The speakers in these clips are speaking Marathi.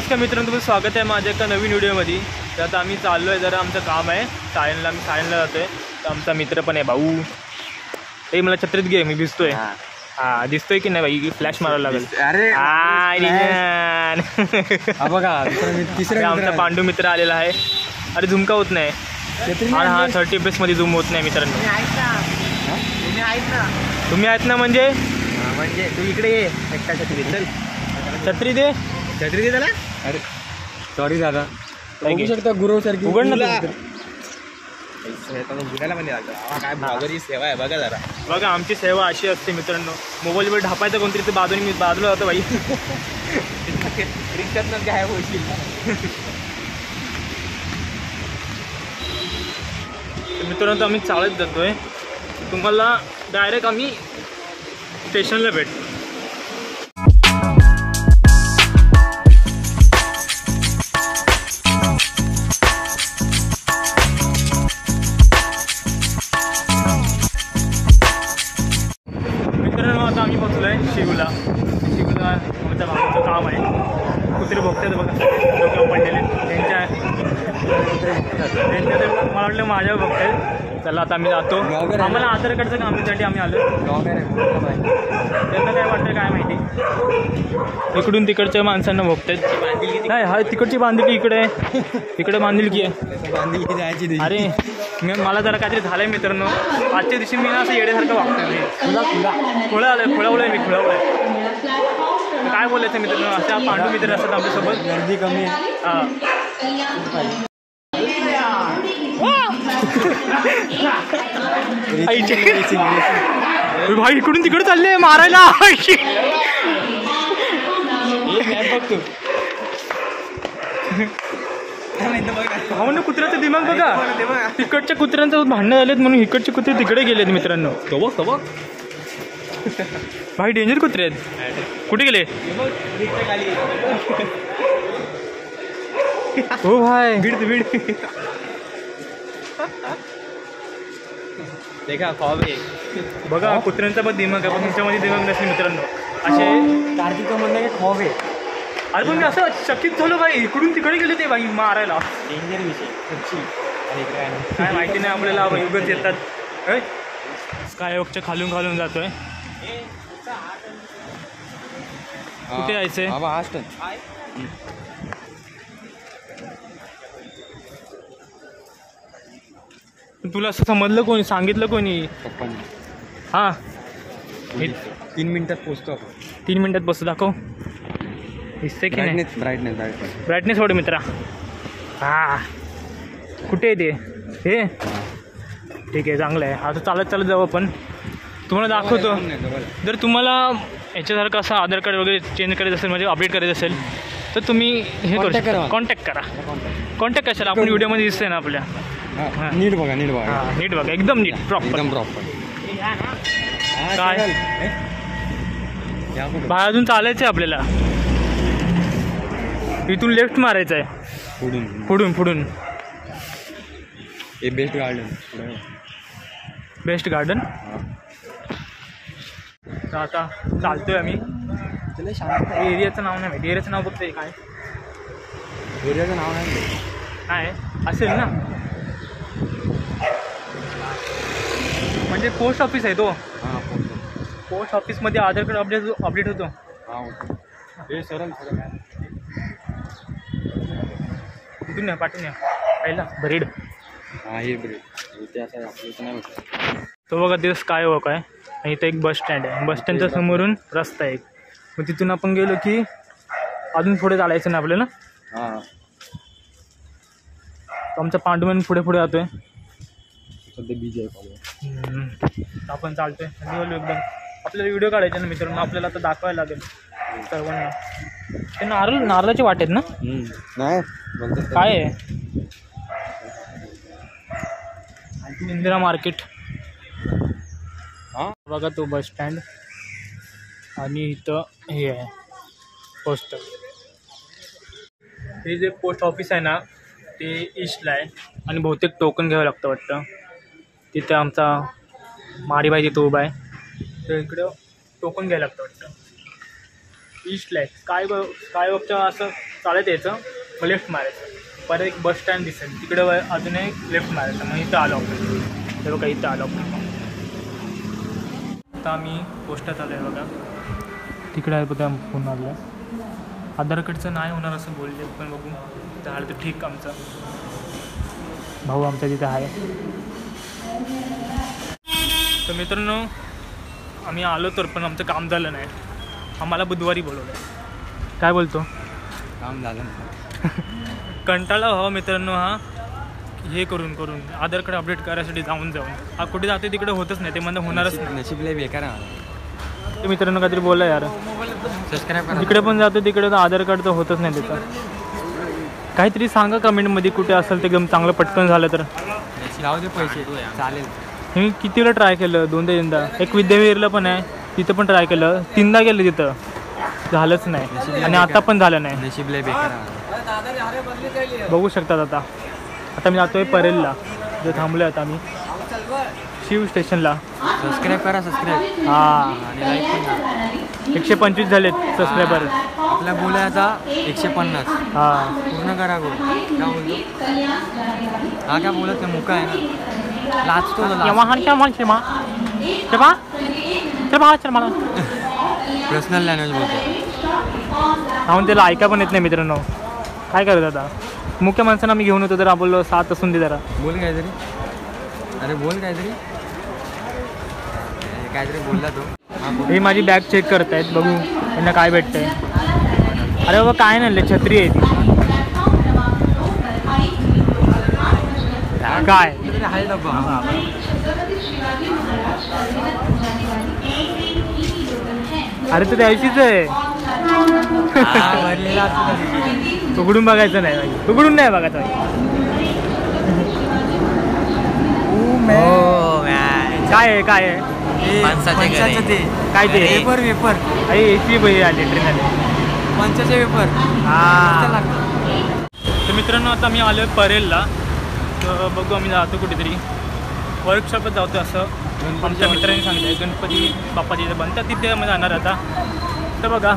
नमस्कार मित्रांनो, तुमचं स्वागत आहे माझ्या एका नवीन व्हिडिओमध्ये. तर आता आम्ही चाललो आहे, जरा आमचं काम आहे सायनला. मी सायनला जातो आहे. तर आमचा मित्र पण आहे भाऊ. ते मला छत्रीत घे, मी भिजतोय. हा दिसतोय की नाही भाई? फ्लॅश मारायला लागेल. अरे बघा तिसरा आमचा पांडू मित्र आलेला आहे. अरे झुम का होत नाही? हा 30 FPS मध्ये झूम होत नाही मित्रांनो. तुम्ही आहेत ना? म्हणजे तू इकडे ये. एकटा छत्री चल. छत्री दे त्याला. अरे सॉरी दादा. बघू शकता गुरव सारखी उघड ना. काय ब्लॉगरची सेवा आहे बघा जरा. बघा आमची सेवा अशी असते मित्रांनो. मोबाईलवर ढापायचं कोणतरी ते बाजूने मी बाजूला जातो बाई. रिक्षात काय होईल. मित्रांनो आम्ही चालत जातोय. तुम्हाला डायरेक्ट आम्ही स्टेशनला भेटतो. मित्रांनो आता आम्ही पोचलोय शिवला. आमच्या भावाचं काम आहे. कुत्रे बघतात बघा डोक्यावर पडलेले. त्यांच्या मला वाटलं माझ्यावर बघतात. चला आता आम्ही जातो. आम्हाला आधार कार्डचं कामासाठी आम्ही आलो. त्यांना काय वाटतं काय माहिती. इकडून तिकडच्या माणसांना भोगतात. नाही हा तिकडची बांधिलकी इकडे आहे. इकडे बांधिलकी आहे. बांधिलकी जायची. अरे मला जरा काहीतरी झालंय मित्रांनो. आजच्या दिवशी मी ना असं येड्यासारखं वागतोय. खुळावलंय मी खुळावलंय. काय बोलायचं मित्रांनो, अशा पांडू मित्र असतात आमच्यासोबत. गर्दी कमी भाई इकडून तिकडे चालले मारायला. हो ना, कुत्र्याचं दिमाग बघा. तिकडच्या कुत्र्यांचं भांडणं झालेत म्हणून इकडचे कुत्रे तिकडे गेलेत मित्रांनो. भाई डेंजर कुत्रे आहेत. कुठे गेले? हो भाई भीड देखा खॉब आहे बघा. कुत्र्यांचा पण दिमाग आहे पण तुमच्यामध्ये दिमाग नसले मित्रांनो. असे कार्तिकचं म्हणणं की खॉब आहे. अरे पण मी असं चकित झालो भाई. इकडून तिकडे गेले ते बाई मारायला. डेंजर विषय काय माहिती नाही आपल्याला. उगत येतात. स्कायवॉकच्या खालून जातोय. कुठे यायचंय? तुला असं समजलं कोणी? सांगितलं कोणी? पप्पांनी. हा 3 मिनिटात पोचतो. 3 मिनिटात बसू. दाखव दिसते की नाही? ब्राईटनेस वाढ मित्रा. हा कुठे आहे ते? हे ठीक आहे, चांगलं आहे. आता चालत जाऊ आपण. तुम्हाला दाखवतो. जर तुम्हाला याच्यासारखं असं आधार कार्ड वगैरे चेंज करायचं असेल, म्हणजे अपडेट करायचं असेल, तर तुम्ही हे करू शकता. कॉन्टॅक्ट करा. कॉन्टॅक्ट कशाला? आपण व्हिडिओमध्ये दिसतंय ना आपल्या. नीट बघा नीट बघा. एकदम नीट प्रॉपर. काय बाहेर अजून चालायचं आहे आपल्याला. इथून लेफ्ट मारायचं आहे. पुढून हे बेस्ट गार्डन. तर आता चालतोय आम्ही. एरियाचं नाव नाही माहिती. एरियाचं नाव बघतोय काय? एरियाचं नाव नाही काय असेल ना. म्हणजे पोस्ट ऑफिस आहे तो. पोस्ट ऑफिसमध्ये आधार कार्ड अपडेट होतो. कुठून नाही पाठवून या पहिला ब्रेड. तो बघा ते स्कायवॉक आहे. आणि इथं एक बस स्टँड आहे. बस स्टँडच्या समोरून रस्ता आहे. मग तिथून आपण गेलो की अजून पुढे चालायचं ना आपल्याला. आमचा पांडुमन पुढे जातोय. आपण चालतोय एकदम. आपल्याला व्हिडिओ काढायचे ना मित्रांनो. आपल्याला आता दाखवायला लागेल सर्वांना. ते नारळाचे वाट आहेत ना? नाही काय आहे? इंदिरा मार्केट. बघा तो बस स्टँड. आणि इथं हे आहे पोस्ट. हे जे पोस्ट ऑफिस आहे ना ते ईस्टला आहे. आणि बहुतेक टोकन घ्यावं लागतं वाटतं. तिथे आमचा माडीबाई तिथं उभा आहे. तर इकडं टोकन घ्यायला लागतं वाटतं. ईस्टला आहे. स्कायवॉकच्या असं चालत यायचं, मग लेफ्ट मारायचं, परत एक बस स्टँड दिसेल तिकडे अजून एक लेफ्ट मारायचं, मग इथं आलो आपण. हे बघा इथं आलो आपण. आता आम्ही पोस्टात आलो आहे बघा, तिकडे आहे बघा फोन आलं. आधार कार्डचं नाही होणार असं बोलले, पण बघू झालं तर ठीक. आमचा भाऊ आमच्या तिथं आहे. तर मित्रांनो आम्ही आलो तर पण आमचं काम झालं नाही. आम्हाला बुधवारी बोलवलं. काय बोलतो? काम झालं कंटाळा हवा मित्रांनो हा, हे करून करून आधार कार्ड अपडेट करायसाठी जाऊन हा कुठे जाते तिकडे होतच नाही. ते म्हणजे होणारच नाही. नशीब लय बेकार आहे. ते मित्रांनो काहीतरी बोलला यार. जिकडे पण जातो तिकडे तर आधार कार्ड तर होतच नाही त्याचं. काहीतरी सांगा कमेंटमध्ये कुठे असेल ते एकदम चांगलं पटकन झालं तर. लावू दे पैसे चालेल. मी किती वेळा ट्राय केलं, 2-3दा. एक विद्याविहीरला पण आहे, तिथं पण ट्राय केलं, 3दा गेलं तिथं, झालंच नाही. आणि आता पण झालं नाही. नशीब लय बेकार आहे. बघू शकतात. आता मी जातोय परेलला, जे थांबलो आता आम्ही शिव स्टेशनला. सबस्क्राईब करा, सबस्क्राईब. हां, आणि लाईक पण करा. 125 झालेत सबस्क्रायबर. आपल्या बोलायचा 150. हां, पूर्ण करा गो. काय बोलतो हा? काय बोलत नाही, मुका आहे ना, लाचतो पर्सनल लँग्वेज बोलतो. म्हणून त्याला ऐका पण येत नाही मित्रांनो. काय करत आता मुख्य माणसांना मी घेऊन होतो, तर बोललो 7 असून दे जरा. बोल काहीतरी. अरे बोल काहीतरी. काहीतरी बोलला तो. हे माझी बॅग चेक करतायत, बघू त्यांना काय भेटतंय. अरे बाबा काय नाही, छत्री आहे ती. काय आहे डब्बा. अरे तर द्यायचीच आहे. उघडून बघायचं नाही, उघडून नाही बघायचं. काय आहे काय आहे काय ते वेपर वेपर एसी बही आली ट्रेनमध्ये पंचाचे वेपर. हां. तर मित्रांनो आता मी आलो आहे परेलला. तर बघू आम्ही जातो कुठेतरी वर्कशॉपच जातो असं आमच्या मित्रांनी सांगितलं. गणपती बाप्पा जिथे बनतात तिथे आम्ही जाणार आता. तर बघा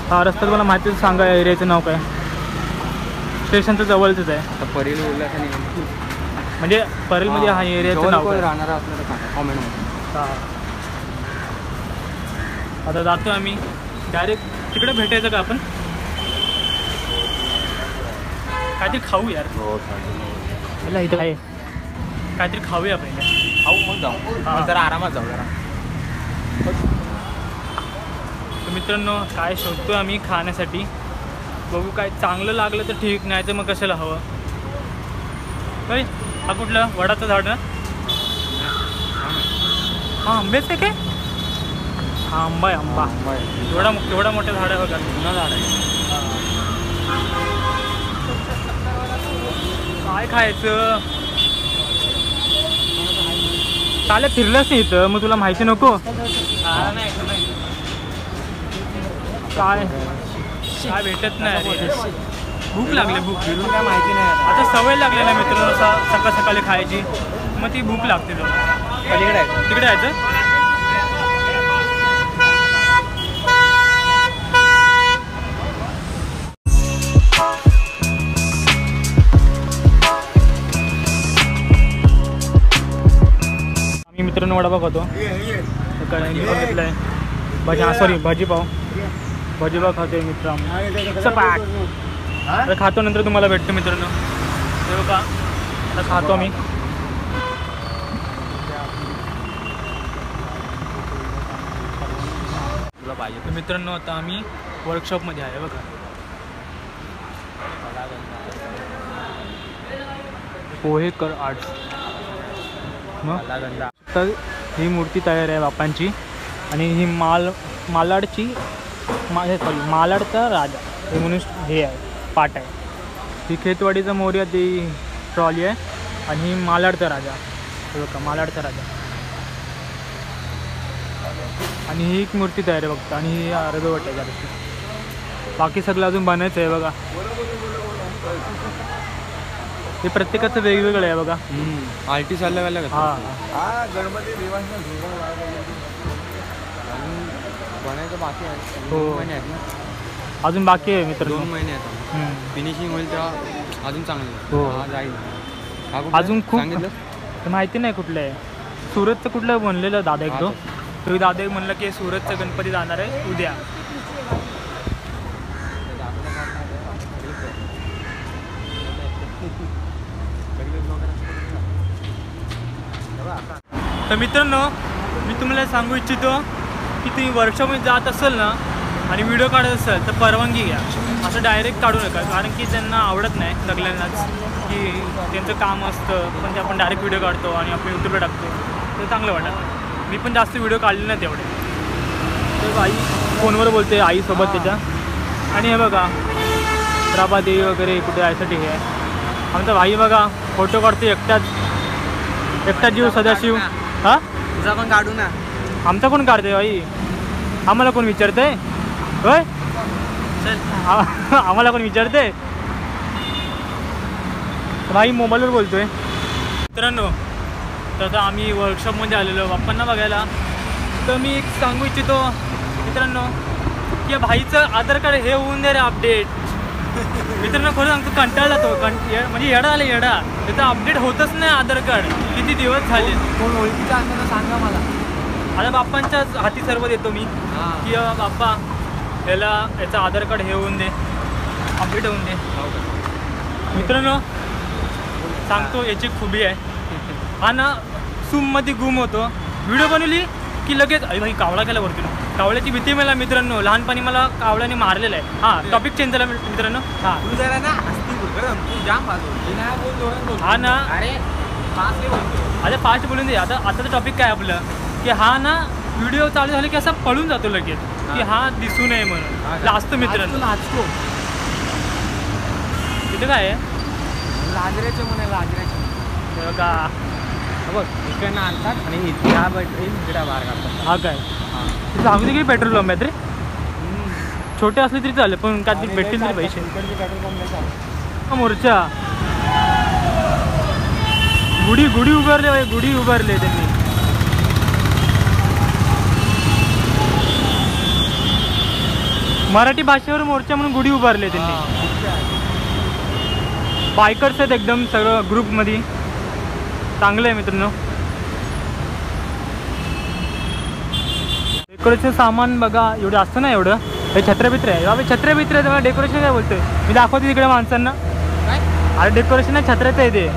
हा रस्ता तुम्हाला माहितीच सांगा, एरियाचं नाव काय. स्टेशनचं जवळचंच आहे. आता परेल बोलला म्हणजे परेलमध्ये हा एरियाचं नाव राहणार असलं तर कॉमेंटमध्ये. हां. आता जातो आम्ही डायरेक्ट तिकडे भेटायचं का आपण. काहीतरी खाऊ यार. मला इथं आहे काहीतरी खाऊया पहिले. खाऊ मग जाऊ. जरा आरामात जाऊ जरा. तर मित्रांनो काय शोधतो आम्ही खाण्यासाठी. बघू काय चांगलं लागलं तर ठीक, नाही तर मग कशाला हवं. काय हा कुठलं वडाचं झाड ना. हां आंब्याचं आहे काय. हा आंबा आहे आंबा. एवढा मोठं झाड आहे बघा. जुनं झाड आहे. काय खायचं चालेल. फिरलंच नाही इथं मग तुला माहिती नको काय काय भेटत नाही. भूक लागली. भूक फिरून काय माहिती नाही. आता सवय लागली ना मित्रांनो सकाळ सकाळी खायची, मग ती भूक लागते. तिकडे तिकडे यायचं. आम्ही मित्रांनो वडापाव खातो. घेतलं आहे भाजीपाव खातोय मित्र. सपाट आता खातो, नंतर तुम्हाला भेटतो मित्रांनो. हे बघा आता खातो आम्ही. तुला पाहिजे तर मित्रांनो आता आम्ही वर्कशॉपमध्ये आहे बघा. पोहेकर आर्ट्स. मग तर ही मूर्ती तयार आहे बाप्पांची. आणि ही मालाडचा राजा हे म्हणून हे आहे पाट आहे. ही खेतवाडीचा मोर्या ती ट्रॉली आहे. आणि ही मालाडचा राजा. हे बघा मालाडचा राजा. आणि ही एक मूर्ती तयार आहे बघता. आणि ही अर्धवट आहे जराशी. बाकी सगळं अजून बनायचं आहे बघा. हे प्रत्येकाचं वेगवेगळं आहे बघा. आर्टिस्ट अलग अलग. हां गणपती बनायचं बाकी आहे. हो. 2 महिने आहेत ना. अजून बाकी आहे मित्र. 2 महिने आहेत. फिनिशिंग होईल तेव्हा अजून चांगलं. हो. हा जाईल. अजून खूप सांगितलं माहिती नाही कुठलं आहे. सुरतचं कुठलं म्हणलेलं दादा एक तो. तो दादा एक म्हणलं की सुरतचं गणपती जाणार आहे उद्या. तर मित्रांनो, मी तुम्हाला सांगू इच्छितो की तुम्ही वर्कशॉपमध्ये जात असाल ना आणि व्हिडिओ काढत असाल तर परवानगी घ्या. असं डायरेक्ट काढू नका, कारण की त्यांना आवडत नाही सगळ्यांनाच की त्यांचं काम असतं पण ते आपण डायरेक्ट व्हिडिओ काढतो आणि आपण यूट्यूबला टाकतो. तर चांगलं वाटतं. मी पण जास्त व्हिडिओ काढले नाही तेवढे. तर आई फोनवर बोलते आईसोबत त्याच्या. आणि हे बघा प्रभादेवी वगैरे कुठे जायसाठी हे आहे. आमचा भाई बघा फोटो काढतो एकटा जीव सदाशिव. हां तुझा पण काढू ना. आमचा कोण काढते भाई? आम्हाला कोण विचारते होय? आम्हाला कोण विचारते? भाई मोबाईलवर बोलतोय. मित्रांनो, तर आता आम्ही वर्कशॉपमध्ये आलेलो बाप्पांना बघायला. तर मी एक सांगू इच्छितो मित्रांनो की या भाईचं आधार कार्ड हे होऊन दे रे अपडेट. मित्रांनो खरं सांगतो कंटाळला तो म्हणजे येडा आला येडा. त्याचं अपडेट होतच नाही आधार कार्ड. किती दिवस झाले. कोण ओळखीचं असतं तर सांगा मला. आता बाप्पांच्याच हाती सर्व देतो मी की बाप्पा याचं आधार कार्ड हे होऊन दे, अपडेट होऊन दे. मित्रांनो सांगतो याची खूबी आहे. हा ना सूममध्ये गुम होतो. व्हिडिओ बनवली की लगेच अरे भाई कावळा केला वरती. कावळ्याची भीती मला मित्रांनो लहानपणी मला कावळ्याने मारलेलं आहे. हां टॉपिक चेंज झाला मित्रांनो. हां तू जरा ना जाम हा ना अरे फास्ट बोलून दे. आता टॉपिक काय आपलं की हा ना व्हिडिओ चालू झाले की असा पळून जातो लगेच की हा दिसू नये म्हणून. जास्त मित्रांनो नाचतो. तिथं काय आहे लाजऱ्याचे म्हणे लाजऱ्याचे का बघ इकडनं आणतात आणि इथे हा इकडे बाहेर काढतात. हा काय तिथं सांगू दे की पेट्रोल पंप आहेत रे. छोटे असले तरी चालेल पण काय भेटतील तरी पैसे. इकडचे पेट्रोल पंप मोर्चा गुढी उभारले भाई. गुढी उभारले त्यांनी. मराठी भाषेवर मोर्चा म्हणून गुढी उभारले त्यांनी. बायकर्स आहेत एकदम सगळं ग्रुपमध्ये. चांगलं आहे मित्रांनो. डेकोरेशन सामान बघा एवढं असतं ना एवढं. हे छत्रबित्र आहे बाबा. छत्रबित्र आहे तुम्हाला डेकोरेशन काय बोलतोय मी दाखवते तिकडे माणसांना. अरे डेकोरेशन आहे छत्र्याचं आहे ते.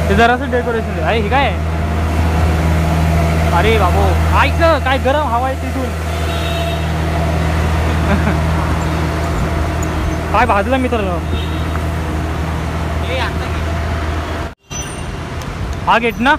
ते जरासं डेकोरेशन आहे. हे काय आहे? अरे बाबो ऐक काय गरम हवा आहे तिथून. काय भाजलं मित्रांनो. हा गेट ना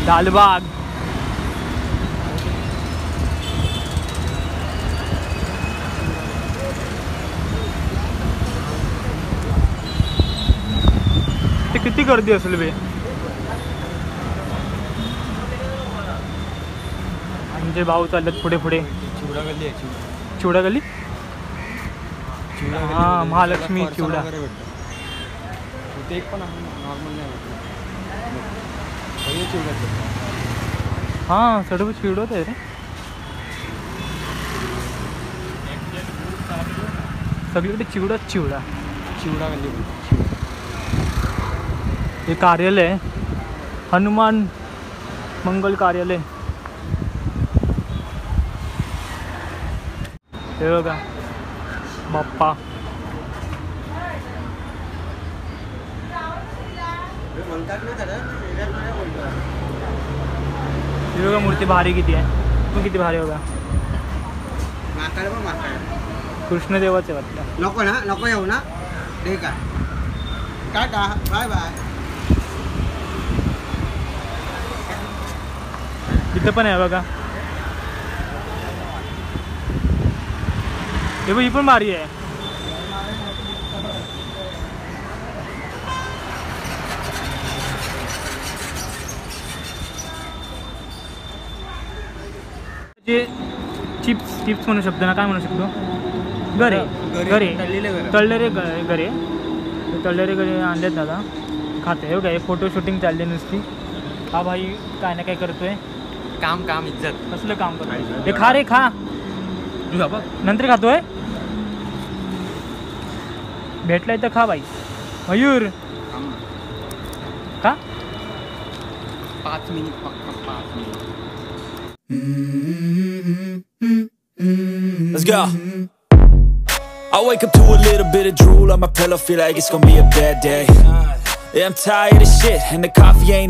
लालबाग. ते किती गर्दी असेल बे. आमचे भाऊ चाललेत पुढे पुढे. चिवडा गल्ली आहे. चिवडा गल्ली. हां महालक्ष्मी चिवडा. ते एक पण नॉर्मल नाही चिवडा. हां सर्व चिवडत आहे रे. सगळीकडे चिवडाच चिवडा. चिवडा गल्ली हे कार्यालय हनुमान मंगल कार्यालय. हे बघा बाप्पा. हे बघा मूर्ती भारी किती आहे. तू किती भारी बघा. कृष्णदेवाचे वाटतं. नको ना नको येऊ ना. ठीक आहे टाटा बाय बाय. इथं पण आहे बघा. हे बघ ही पण भारी आहे. जे चिप्स म्हणू शकतो ना काय म्हणू शकतो. गरे तळलेले गरे आणलेत दादा खाते. हे काय फोटो शूटिंग चालली नुसती. हा भाई काय ना काय करतोय. काम काम इज्जत. कसलं काम करतो हे खा रे खा नंतर खातोय भेटलाय तर खा बाई मयूर का 5 मिनिट फक्त 5 minute. Let's go. I wake up to a little bit of drool on my pillow, feel like it's gonna be a bad day. Yeah, I'm tired of shit and the coffee ain't